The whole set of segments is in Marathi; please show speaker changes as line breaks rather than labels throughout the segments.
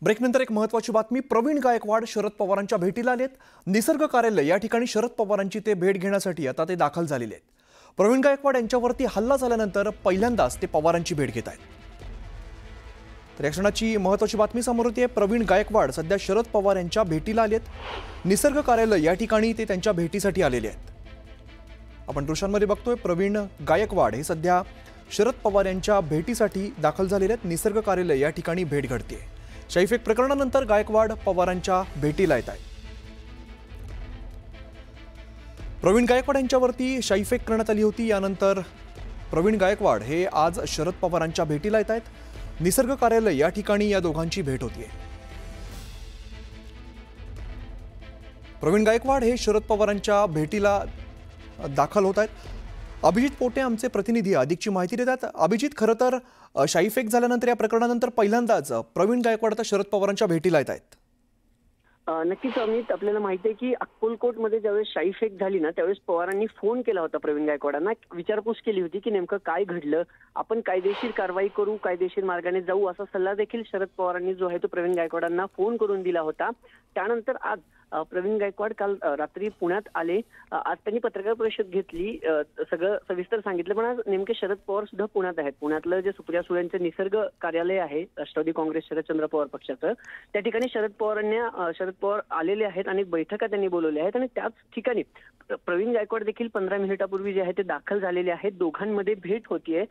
ब्रेकनंतर एक महत्त्वाची बातमी। प्रवीण गायकवाड शरद पवारांच्या भेटीला आलेत। निसर्ग कार्यालय या ठिकाणी शरद पवारांची ते भेट घेण्यासाठी आता ते दाखल झालेले आहेत। प्रवीण गायकवाड यांच्यावरती हल्ला झाल्यानंतर पहिल्यांदाच ते पवारांची भेट घेत आहेत। तर या क्षणाची महत्त्वाची बातमी समोर येते। प्रवीण गायकवाड सध्या शरद पवार यांच्या भेटीला आलेत। निसर्ग कार्यालय या ठिकाणी ते त्यांच्या भेटीसाठी आलेले आहेत। आपण दृश्यांमध्ये बघतोय प्रवीण गायकवाड हे सध्या शरद पवार यांच्या भेटीसाठी दाखल झालेले आहेत। निसर्ग कार्यालय या ठिकाणी भेट घडते। शाईफेक प्रकरणानंतर गायकवाड पवारांच्या भेटीला येत आहेत। प्रवीण गायकवाड यांच्यावरती शाईफेक करण्यात आली होती। यानंतर प्रवीण गायकवाड हे आज शरद पवारांच्या भेटीला येत आहेत। निसर्ग कार्यालय या ठिकाणी या दोघांची भेट होतीये। प्रवीण गायकवाड हे शरद पवारांच्या भेटीला दाखल होत आहेत। अभिजित पोटे आमचे प्रतिनिधी अधिकची माहिती देतात। अभिजित, खरं तर शाईफेक झाल्यानंतर या प्रकरणानंतर पहिल्यांदाच प्रवीण गायकवाड आता शरद पवारांच्या भेटीला येत आहेत।
नक्कीच अमित, आपल्याला माहिती आहे की अक्कलकोटमध्ये ज्यावेळेस शाईफेक झाली ना, त्यावेळेस पवारांनी फोन केला होता प्रवीण गायकवाडांना, विचारपूस केली होती की नेमकं काय घडलं, आपण कायदेशीर कारवाई करू, कायदेशीर मार्गाने जाऊ, असा सल्ला देखील शरद पवारांनी जो आहे तो प्रवीण गायकवाडांना फोन करून दिला होता। त्यानंतर आज प्रवीण गायकवाड काल रात्री पुण्यात आले। आज त्यांनी पत्रकार परिषद घेतली, सगळं सविस्तर सांगितलं। पण आज नेमके शरद पवार सुद्धा पुण्यात आहेत। पुण्यातलं जे सुप्रिया सुळेंचं निसर्ग कार्यालय आहे राष्ट्रवादी काँग्रेस शरदचंद्र पवार पक्षाचं, त्या ठिकाणी शरद पवार आलेले आहेत। अनेक बैठका त्यांनी बोलवल्या आहेत आणि त्याच ठिकाणी प्रवीण गायकवाड देखील 15 मिनिटापूर्वी जे आहे ते दाखल झालेले आहेत। दोघांमध्ये भेट होतीये।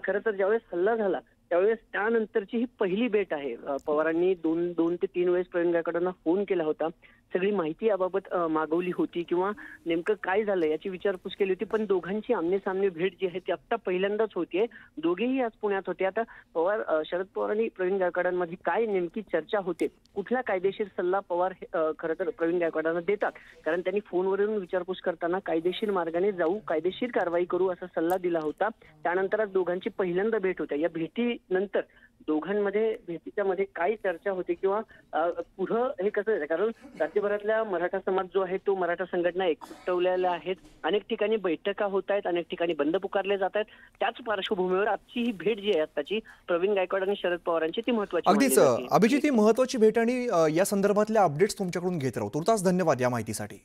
खरं तर ज्यावेळेस हल्ला झाला त्यावेळेस त्यानंतरची ही पहिली भेट आहे। पवारांनी दोन ते तीन वेळेस प्रवीण गायकवाडांना फोन केला होता, सगळी माहिती याबाबत मागवली होती किंवा नेमकं काय झालं याची विचारपूस केली होती। पण दोघांची आमने-सामने भेट जी आहे ती आता पहिल्यांदाच होतीये। दोघेही आज पुण्यात होते। आता शरद पवार आणि प्रवीण गायकवाडांमध्ये काय नेमकी चर्चा होते, कुठला कायदेशीर सल्ला पवार खरं तर प्रवीण गायकवाडांना देतात, कारण त्यांनी फोनवरून विचारपूस करताना कायदेशीर मार्गाने जाऊ, कायदेशीर कारवाई करू असा सल्ला दिला होता। त्यानंतर आज दोघांची पहिल्यांदा भेट होते। या भेटीनंतर दोघांमध्ये भेटीच्या मध्ये काय चर्चा होते किंवा पुढं हे कसं आहे, कारण राज्यभरातल्या मराठा समाज जो आहे तो मराठा संघटना एकवटलेल्या आहेत। अनेक ठिकाणी बैठका होत आहेत, अनेक ठिकाणी बंद पुकारले जात आहेत। त्याच पार्श्वभूमीवर आजची ही भेट जी आहे आताची प्रवीण गायकवाड आणि शरद पवारांची ती महत्त्वाची।
अगदीच अभिजित, ही महत्त्वाची भेट आणि या संदर्भातल्या अपडेट्स तुमच्याकडून घेत राहू। तुर्तास धन्यवाद या माहितीसाठी।